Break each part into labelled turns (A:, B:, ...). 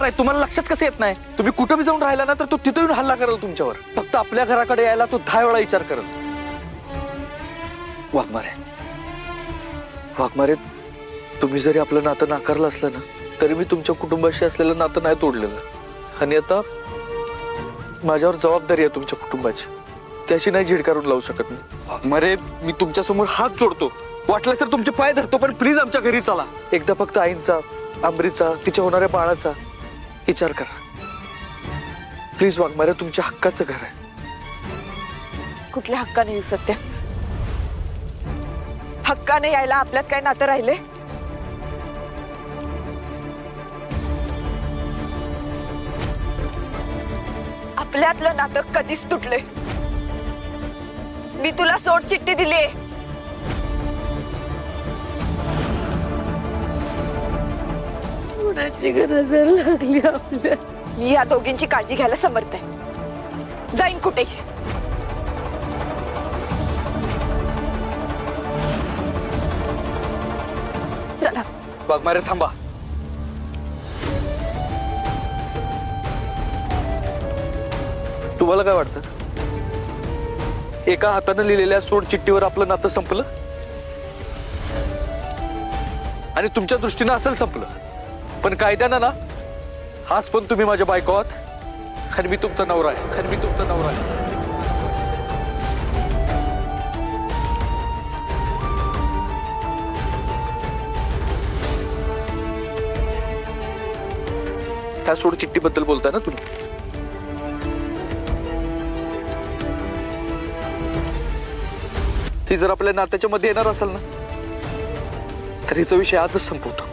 A: नाही तुम्हाला लक्षात कसं येत नाही? तुम्ही कुठं बी जाऊन राहिला ना तर तो तिथं येऊन हल्ला करेल तुमच्यावर. फक्त आपल्या घराकडे यायला तो 10 वेळा विचार करेल. वाघमारे तुम्ही जरी आपलं नातं नाकारलं असलं ना तरी मी तुमच्या कुटुंबाशी असलेलं नातं नाही तोडलेलं. आणि आता माझ्यावर जबाबदारी आहे तुमच्या कुटुंबाची, त्याशी नाही झिडकारून लावू शकत मी. वाघमारे मी तुमच्या समोर हात जोडतो, वाटलं तर तुमचे पाय धरतो, पण प्लीज आमच्या घरी चला. एकदा फक्त आईंचा, आंबरीचा, तिच्या होणाऱ्या बाळाचा विचार करा प्लीज. वाघमारे तुमच्या हक्काचं घर आहे.
B: कुठल्या हक्काने येऊ सत्य? हक्काने यायला आपल्यात काय नातं राहिले? आपल्यातलं नातं कधीच तुटले. मी तुला सोड चिठ्ठी दिली.
C: कोणाची गरज लागली आपल्या?
B: मी या दोघींची काळजी घ्यायला समर्थ आहे. जाईन कुठेही. चला.
A: वाघमारे थांबा. तुम्हाला काय वाटतं? एका हाताने लिहिलेल्या सोड चिठ्ठीवर आपलं नातं संपलं आणि तुमच्या दृष्टीनं असेल संपलं, पण कायद्यानं ना हाच पण तुम्ही माझ्या बायको आहात आणि मी तुमचा नवरा आहे. ह्या सोड चिठ्ठी बद्दल बोलताय ना तुम्ही? ही जर आपल्या नात्याच्या मध्ये येणार असेल ना तर हिचा विषय आजच संपवतो.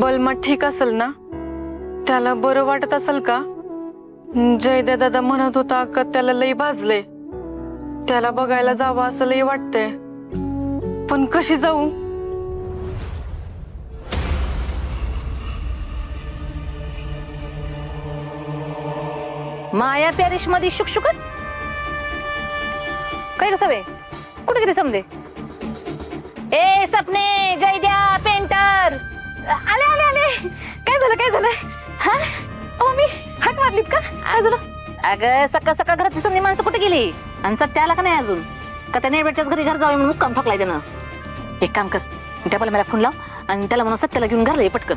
C: बलमा ठीक असेल ना? त्याला बरं वाटत असेल का? जयदे दादा म्हणत होता का त्याला लई भाजले, त्याला बघायला जावं असं लई वाटतंय, पण कशी जाऊ?
D: माया पॅरिश मध्ये शुकशुकत काय कसं वे? कुठे किती समजे? ए सपने, जयद्या, पेंटर आले आले आले. काय झालं? हा मम्मी हाक मारलीत का? अजून अगं सकाळ सकाळ घरातली समधी माणसं कुठे गेली? आणि सत्य आला का नाही अजून? का त्या नेटवर्कच्याच घरी घर जावं म्हणून मुक्काम ठोकलाय त्यानं. एक काम कर, त्या मला फोन लाव आणि त्याला म्हणून सत्याला घेऊन घरला ये पटकन.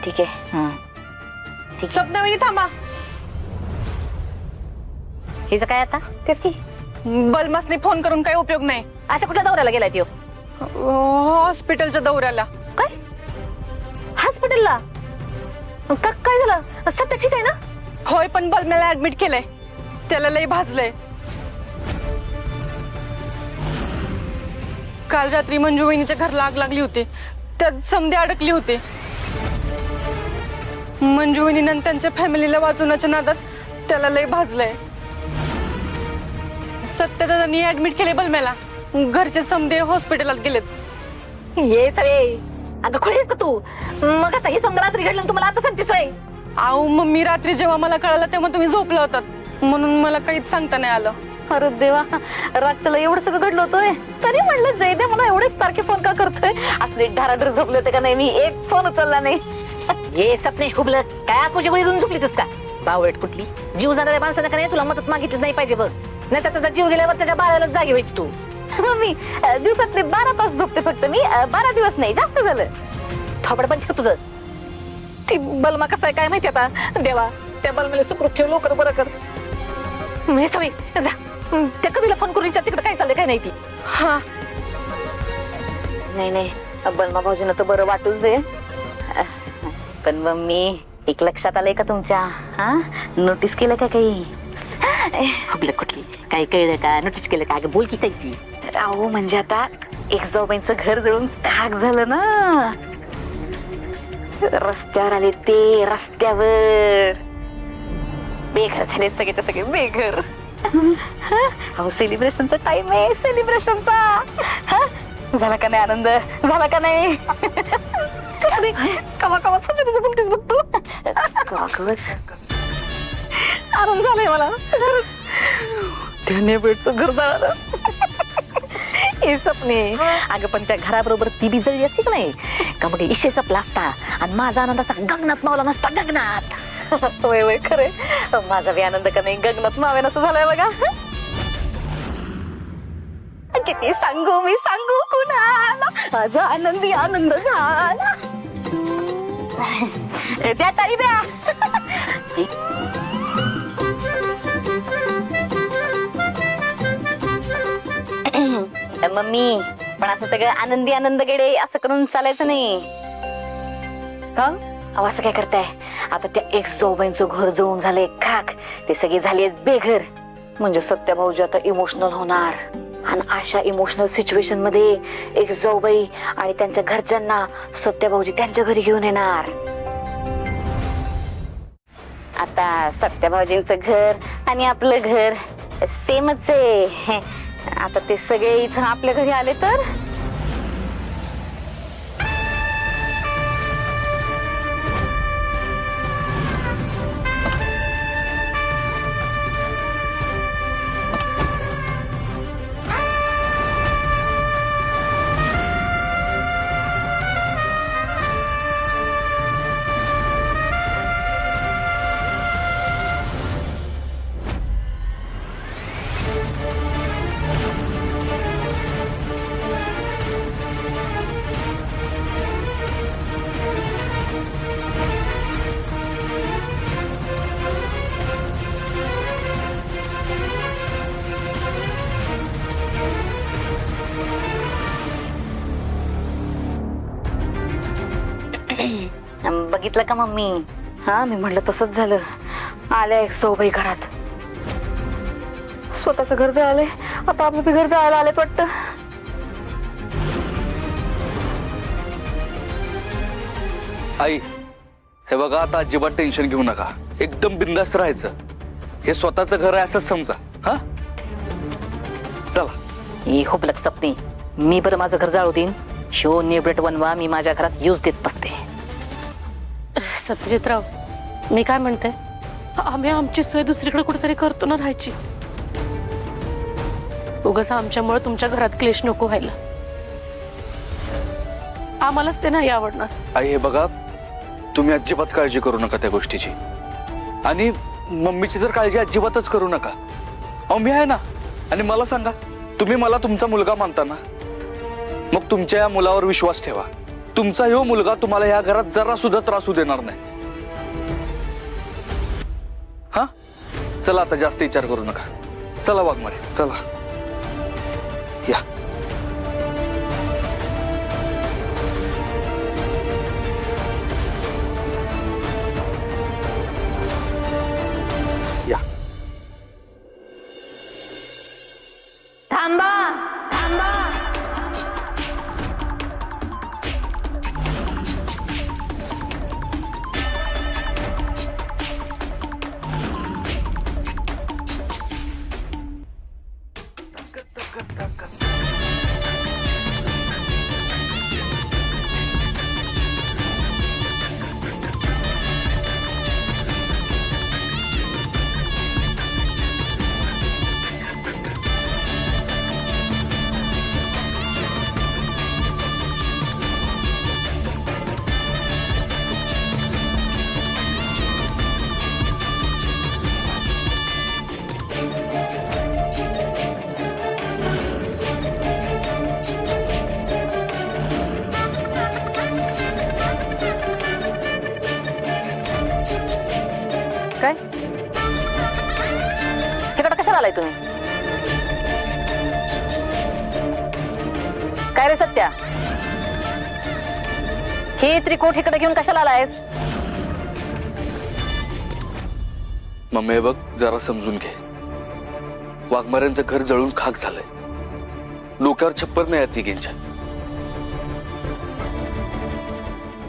E: ठीक आहे.
C: स्वप्नवहिनी थांबा.
D: हिचं काय आता? तेच की
C: बलमासनी फोन करून काही उपयोग नाही.
D: अशा कुठल्या दौऱ्याला गेलाय त्यो?
C: हॉस्पिटलच्या दौऱ्याला.
D: काय हॉस्पिटलला? काय झालं? सत्य ठीक आहे ना?
C: होय, पण बलम्याला ऍडमिट केलंय. त्याला लई भाजलंय. काल रात्री मंजू वहिनीच्या घरला आग लागली होती, त्यात समधी अडकली होती. मंजू वहिनीनं त्यांच्या फॅमिलीला वाचवण्याच्या नादात त्याला लई भाजलंय. सत्यदादांनी ऍडमिट केले बलम्याला. घरचे समधे हॉस्पिटलात गेलेत.
D: ये सरे अगं खुळीस का तू? मग आता ही समजा रात्री घडलं तुम्हाला आता सांगतेस होय?
C: आऊ मम्मी, रात्री जेव्हा मला कळालं तेव्हा तुम्ही झोपला होतात, म्हणून मला काहीच सांगता नाही आलं.
D: अरे देवा, रातच्याला एवढं सगळं घडलं होतोय तरी म्हणलं जयदेव मला एवढेच सारखे फोन का करतोय. असले ढाराढर झोपले होते का नाही मी, एक फोन उचलला नाही.
F: हे सपने हुबलं काय आकुच्या गोळी देऊन झोपलीस का? बावळट कुठली, जीव जाणाऱ्या माणसानं का नाही तुला मदत मागितलीच नाही पाहिजे बघ, नाही तर त्याचा जीव गेल्यावर त्याच्या बाळाला जागी व्हायची तू.
D: मम्मी, दिवसातले 12 तास झोपते फक्त मी, 12 दिवस नाही, जास्त झालं.
F: थोबड पण ठेव तुझं. ती बलमा कसा आहे काय माहिती आता. देवा, त्या बलमेला सुखरूप ठेव, लवकर बरं कर. मी सवय जा, त्या कवीला फोन करून विचार तिकडे काय चाललंय काय नाही ती.
C: हा
D: नाही, बलमा भाऊजींना तर बरं वाटूच दे. पण मम्मी, एक लक्षात आलंय का तुमच्या? हा, नोटीस केलं का काही?
F: हुबलं कुठली, काय कळलं का? नोटीस केलं का? अगं बोल की काही ती.
D: अहो म्हणजे आता एक जाऊबाईंचं घर जळून खाक झालं ना, रस्त्यावर आले ते, रस्त्यावर बेघर झाले सगळेच्या सगळे बेघर. अहो सेलिब्रेशनचा टाइम आहे, सेलिब्रेशनचा. झाला का नाही आनंद, झाला का नाही? कवा कवा स्वच्छतेचं बोलतेस बघ तू. कवाच
F: आराम झालाय मला. त्याने बेडचं घर जाळलं. हे सपने, अगं पण त्या घराबरोबर ती बी जळली असती का नाही का? मग इशेचा प्लास्ता आणि माझा आनंद असा गगनात मावला नसता, गगनात.
D: वय वय खरे, माझा बी आनंद का नाही गगनात मावेन असं झालंय बघा. किती सांगू मी, सांगू कुणाला, माझा आनंदी आनंद झाला. द्या ताई द्या. मम्मी, पण असं सगळं आनंदी आनंद गेडे असं करून चालायचं नाही का? अहो असं काय करताय? आता त्या एक जाऊबाईंचं घर जळून झालंय खाक, ते सगळे झाले बेघर. म्हणजे सत्या भाऊजी आता इमोशनल होणार, आणि अशा इमोशनल सिच्युएशन मध्ये एक जाऊबाई आणि त्यांच्या घरच्यांना सत्या भाऊजी त्यांच्या घरी घेऊन येणार. आता सत्या भाऊजींचं घर आणि आपलं घर सेमच आहे. आता ते सगळे इथं आपल्या घरी आले तर बघितलं का मम्मी? हा, मी म्हटलं तसंच झालं. आल्या एक जाऊबाई घरात, स्वतःच घर जळालंय, आता आपलं बी घर जळायला आलेत वाटतं.
A: आई, हे बघा, आता अजिबात टेन्शन घेऊ नका, एकदम बिंदास्त राहायचं. हे स्वतःचं घर आहे असंच समजा. हा, चला.
F: ही हुबलक सपने, मी बरं माझं घर जाळू देईन. शो नेबरेट बनवा, मी माझ्या घरात यूज देत बसते.
C: सत्यजितराव, मी काय म्हणते, आम्ही आमची सोय दुसरीकडे कुठेतरी करतो ना राहायची. उगाच आमच्यामुळे तुमच्या घरात क्लेश नको व्हायला. आम्हालाच ते नाही आवडणार.
A: आई, हे बघा, तुम्ही अजिबात काळजी करू नका त्या गोष्टीची, आणि मम्मीची तर काळजी अजिबातच करू नका. अहो, मी आहे ना. आणि मला सांगा, तुम्ही मला तुमचा मुलगा मानता ना, मग तुमच्या या मुलावर विश्वास ठेवा. तुमचा ह्यो मुलगा तुम्हाला ह्या घरात जरा सुद्धा त्रासू देणार नाही. हा, चला, आता जास्त विचार करू नका. चला वाघमारे, चला या. या.
F: थांबा, थांबा.
D: काय तिकडं कशाला आलाय तुम्ही? काय रे सत्या, ही त्रिकूट इकडे घेऊन कशाला आलायस?
A: मम्मी हे बघ, जरा समजून घे. वाघमाऱ्यांचं घर जळून खाक झालंय. डोक्यावर छप्पर नाही आहेत तिघींच्या.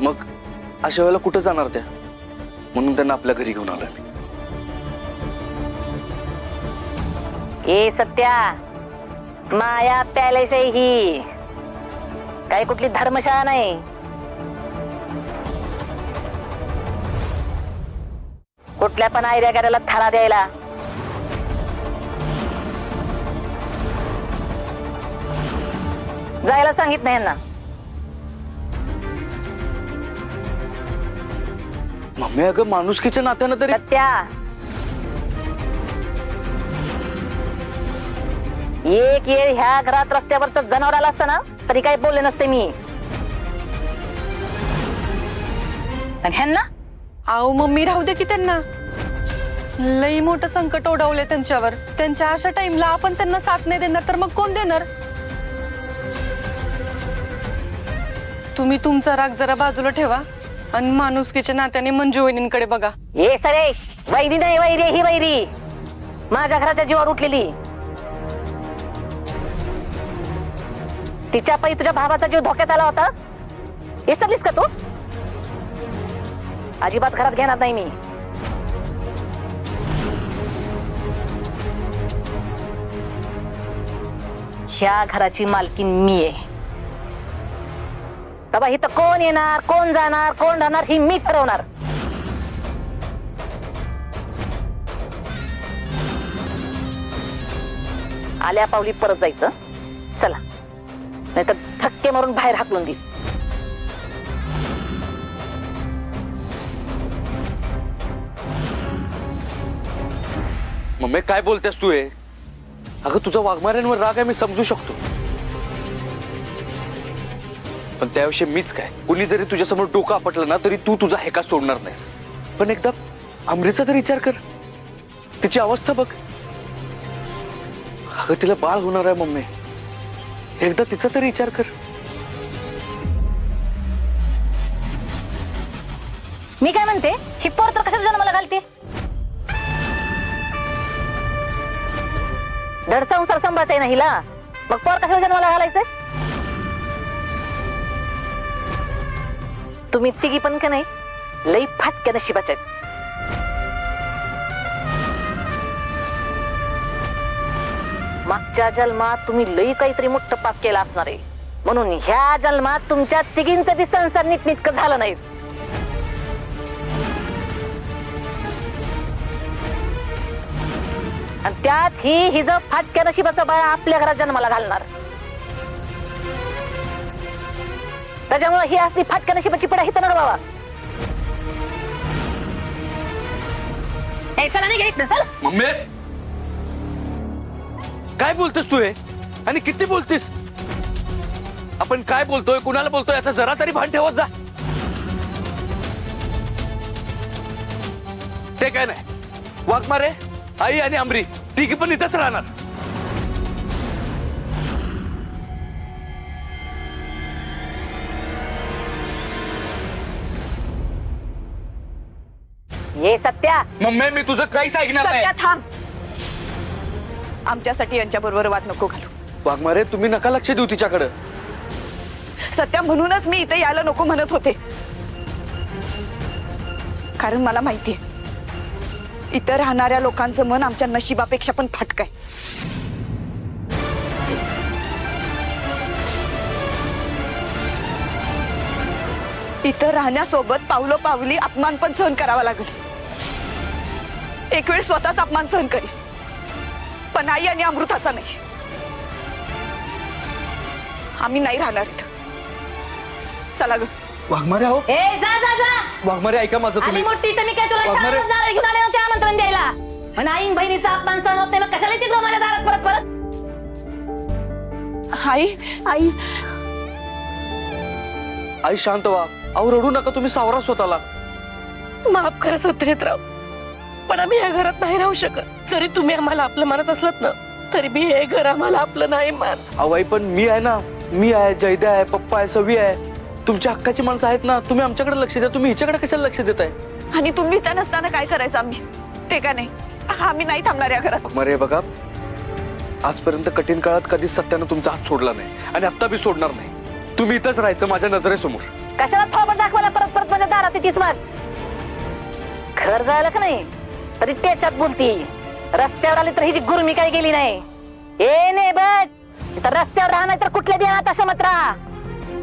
A: मग अशा वेळेला कुठं जाणार त्या? म्हणून त्यांना आपल्या घरी घेऊन आलोय मी.
D: ए सत्या, माया पॅलेस आहे ही, काही कुठली धर्मशाळा नाही. कुठल्या पण आयऱ्या गाड्याला थारा द्यायला. जायला सांगितलं यांना.
A: मम्मी अगं, माणुसकीच्या नात्यानं तरी
D: सत्या, एक येळ ह्या घरात रस्त्यावरच जनावर आला असतं ना तरी काही बोलले नसते मी. आणि ह्यांना
C: आहो मम्मी, राहू दे की त्यांना. लई मोठं संकट ओढवले त्यांच्यावर. त्यांच्या अशा टाइमला आपण त्यांना साथ नाही देणार तर मग कोण देणार? तुम्ही तुमचा राग जरा बाजूला ठेवा आणि माणुसकीच्या नात्याने मंजू वहिनींकडे बघा.
D: ये सरे, वैरी नाही वैरी, ही वैरी माझ्या घराच्या जीवावर उठलेली. तिच्या पायी तुझ्या भावाचा जीव धोक्यात आला होता, हे समलीस का तू? अजिबात घरात घेणार नाही मी. ह्या घराची मालकीन मी आहे. बाबा इथं कोण येणार, कोण जाणार, कोण राहणार ही मी ठरवणार. आल्या पावली परत जायचं. चला, नाहीतर धक्के मारून बाहेर हाकलून दे.
A: मम्मी काय बोलतेस तू? हे अगं, तुझा वाघमाऱ्यांवर राग आहे मी समजू शकतो, पण त्याविषयी मीच काय. कुणी जरी तुझ्यासमोर डोकं आपटलं ना तरी तू तुझा हेका सोडणार नाहीस. पण एकदा अमरीचा तरी विचार कर. तिची अवस्था बघ. अगं, तिला बाळ होणार आहे मम्मी. एकदा तिचा तरी विचार कर.
D: मी काय म्हणते, ही पोर तर कशाला जन्माला घालते? धड संसार सांभाळताय ना हिला, मग पोर कशाला जन्माला घालायचंय? तुम्ही तिघी पण का नाही लई फाटक्या नशिबाच्या आहेत. मागच्या जन्मात तुम्ही लई काहीतरी मोठं पाप केलं असणार आहे, म्हणून ह्या जन्मात तुमच्या तिघींचं बी संसार नीटनीटकं झालं नाही. आणि त्यात ही हिज फाटक्या नशिबाचा बाळ आपल्या घरात जन्माला घालणार. त्याच्यामुळे ही असली फाटक्या नशिबाची पिढा हित नडवावा. चला नाही घ्यायचं, चल.
A: मम्मी काय बोलतेस तू? हे आणि किती बोलतीस? आपण काय बोलतोय, कुणाला बोलतोय याचा जरा तरी भान ठेवत जा. ते काय नाही, वाघमारे, आई आणि अमरी तिघी पण इथंच राहणार.
D: ये सत्या,
A: मम्मी मी तुझं काहीच ऐकणार नाही.
B: सत्या थांब. आमच्यासाठी यांच्या बरोबर वाद नको घालू.
A: वाघमारे, तुम्ही नका लक्ष देऊ तिच्याकडे.
B: सत्या, म्हणूनच मी इथे यायला नको म्हणत होते, कारण मला माहितीये इथं राहणाऱ्या लोकांचं मन आमच्या नशिबापेक्षा पण फाटक आहे. इथं राहण्यासोबत पावलोपावली अपमान पण सहन करावा लागेल. एक वेळ स्वतःच अपमान सहन करी, पण आई आणि अमृताचा नाही. आम्ही नाही राहणार इथं. चला ग.
A: वाघमारे आहो.
D: ए जा जा जा.
A: वाघमारे ऐका माझं
D: आली
A: तुम्ही.
D: मोठी तर मी काय तुला
A: वाघमारे.
D: शाळेत नारळ घेऊन आले नव्हते आमंत्रण द्यायला. पण आईन बहिणीचा अपमान सहन होत नाही, मग कशाला येतेस गं माझ्या दारात परत परत?
B: आई
D: आई
A: आई शांत व्हा. अहो रडू नका तुम्ही, सावरा स्वतःला.
C: माफ करा सत्यजितराव.
G: पण आम्ही या घरात नाही राहू शकत. जरी तुम्ही आम्हाला आपलं मानत असलात ना, तरी मी हे घर आम्हाला आपलं नाही मानत.
A: अहो आई, पण मी आहे ना, मी आहे, जयद्या आहे, पप्पा आहे, सवी आहे, तुमच्या हक्काची माणसं आहेत ना. तुम्ही आमच्याकडे लक्ष द्या, तुम्ही हिच्याकडे कशाला लक्ष देताय?
B: आणि तुम्ही इथं नसताना काय करायचं आम्ही? ते का नाही, आम्ही नाही थांबणार या घरात.
A: मरे बघा, आजपर्यंत कठीण काळात कधीच सत्यानं तुमचा हात सोडला नाही आणि आता बी सोडणार नाही. तुम्ही इथंच राहायचं माझ्या नजरेसमोर.
F: कशाला थोबड दाखवायला परत परत माझ्या दारात येतीस मग? घर जायला का नाही तरी त्याच्यात बोलती. रस्त्यावर आली तर हिची गुरमी काही गेली नाही. ए ने बट तर रस्त्यावर राहणार तर कुठल्या देणार असं मात्र.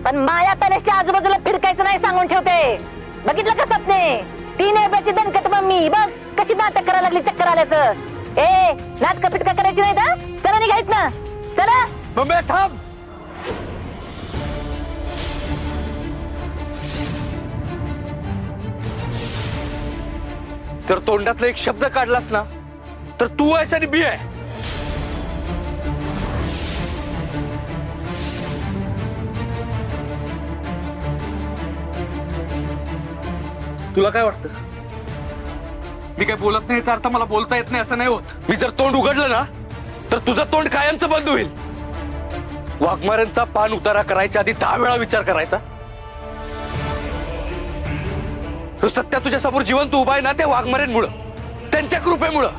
F: पण माया तनेशच्या आजूबाजूला फिरकायचं नाही सांगून ठेवते. बघितलं का सपने? ती नेब्याची दणकट मम्मी बघ कशी नाटक करायला लागली चक्कर आल्याचं. ए नाटक पिटका करायची नाही ना. चला निघायच ना, चला.
A: मम्मी थांब. जर तोंडातला एक शब्द काढलास ना तर तू आहेस आणि मी आहे. तुला काय वाटतं मी काय बोलत नाही याचा अर्थ मला बोलता येत नाही असं नाही होत. मी जर तोंड उघडलं ना तर तुझं तोंड कायमचं बंद होईल. वाघमाऱ्यांचा पान उतारा करायच्या आधी 10 वेळा विचार करायचा. तो सत्या तुझ्या समोर जिवंत उभा आहे ना, त्या वाघमाऱ्यांमुळं, त्यांच्या कृपेमुळं.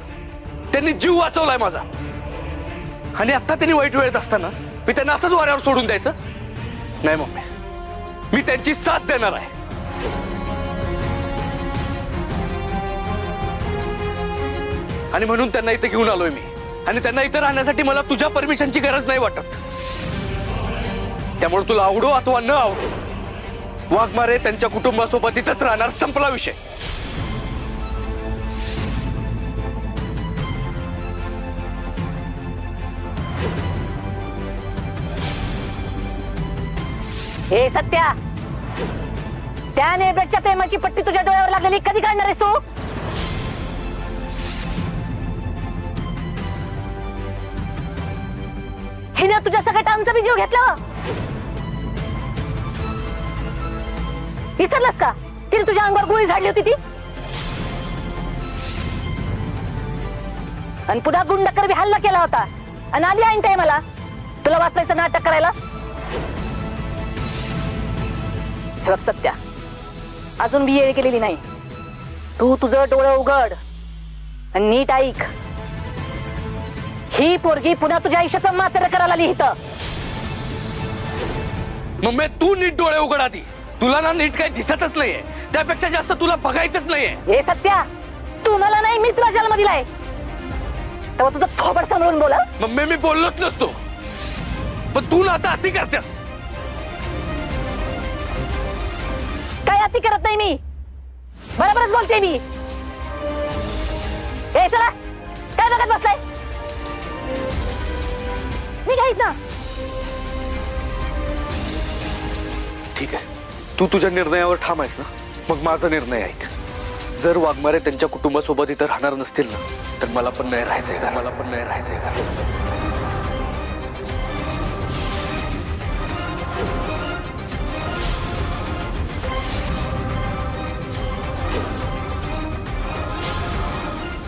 A: त्यांनी जीव वाचवलाय माझा. आणि आता त्यांनी वाईट वेळेत असताना मी त्यांना असंच वाऱ्यावर सोडून द्यायचं नाही. मम्मी, मी त्यांची साथ देणार आहे. आणि म्हणून त्यांना इथे घेऊन आलोय मी. आणि त्यांना इथे राहण्यासाठी मला तुझ्या परमिशनची गरज नाही वाटत. त्यामुळे तुला आवडो अथवा न आवडो, वाघमारे त्यांच्या कुटुंबासोबत इथंच राहणार. संपला विषय.
F: हे सत्या, त्या नेब्याच्या प्रेमाची पट्टी तुझ्या डोळ्यावर लागलेली कधी काढणार आहेस तू? हिने तुझ्या सगळ्या आमचा बी जीव घेतला. विसरलास का तिने तुझ्या अंगावर गोळी झाडली होती ती? आणि पुन्हा गुंडकर बी हल्ला केला होता आणि आली ऐन टायमाला तुला वाचवायचं नाटक करायला. हे बघ सत्या, अजून बी येळ केलेली नाही. तू तुझं डोळं उघड आणि नीट ऐक. ही पोरगी पुन्हा तुझ्या आयुष्याचं मात्र करायला आली इथं.
A: मम्मी, तू नीट डोळे उघड आधी. तुला ना नीट काही दिसतच नाहीये. त्यापेक्षा जास्त तुला बघायचंच नाहीये.
F: हे सत्या, तू मला नाही, मी तुला जन्म दिलाय. तेव्हा तुझं थोबड सांभाळून बोला.
A: मम्मी, मी बोललोच नसतो, पण तू ना आता अति करतेस.
F: काय अति करत नाही मी, बरोबरच बोलते मी. हे चला, काय बघत बसलाय? निघायच ना.
A: ठीक आहे, तू तुझ्या निर्णयावर ठाम आहेस ना, मग माझा निर्णय ऐक. जर वाघमारे त्यांच्या कुटुंबासोबत इथं राहणार नसतील ना, तर मला पण नाही राहायचंय का? मला पण नाही राहायचंय का?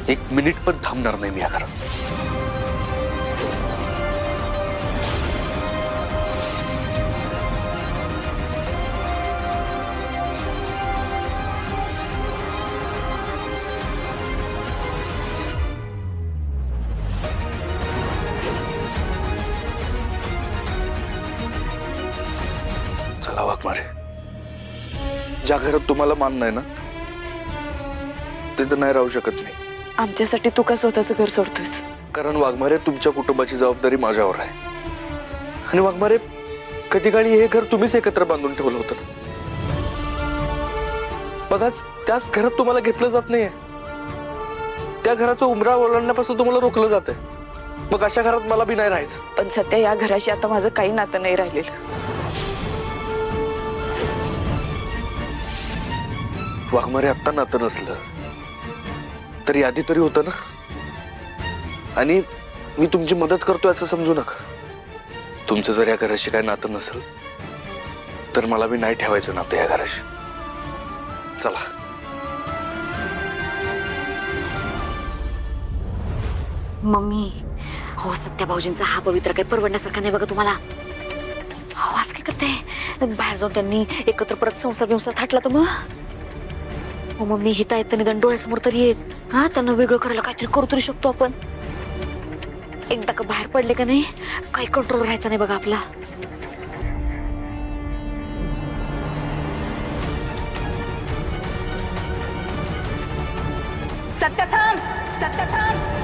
A: एक मिनिट पण थांबणार नाही मी या घरात. चला वाघमारे, ज्या घरात तुम्हाला मान नाही ना, तिथं नाही राहू शकत मी.
B: आमच्यासाठी तू का स्वतःचं घर सोडतोस?
A: कारण वाघमारे, तुमच्या कुटुंबाची जबाबदारी माझ्यावर आहे. आणि वाघमारे, कधी काळी हे घर तुम्हीच एकत्र बांधून ठेवलं होतं. बघाच, त्याच घरात तुम्हाला घेतलं जात नाहीये. त्या घराचा उमरा ओलांडण्यापासून तुम्हाला रोखलं जातंय. मग अशा घरात मला बी नाही राहायचं.
B: पण सध्या या घराशी आता माझं काही नातं नाही राहिलेलं.
A: वाघमारे, आत्ता नातं नसलं तरी आधी तरी होतं ना. आणि मी तुमची मदत करतोय असं समजू नका. तुमचं जर या घराशी काय नातं नसेल तर मला बी नाही ठेवायचं नातं या घराशी. चला.
E: मम्मी हो सत्या भाऊजींचा हा पवित्र काही परवडण्यासारखा नाही बघा तुम्हाला. हो आज काय करते बाहेर जाऊन त्यांनी एकत्र परत संसार बिंसार थाटला तर मग हो मम्मी हिता येत निदान डोळ्यासमोर तरी येत हा त्यांना वेगळं करायला काहीतरी करू तरी शकतो आपण. एकदा का बाहेर पडले का नाही काही कंट्रोल राहायचा नाही बघा आपला.
F: सत्य थांब, सत्य थांब.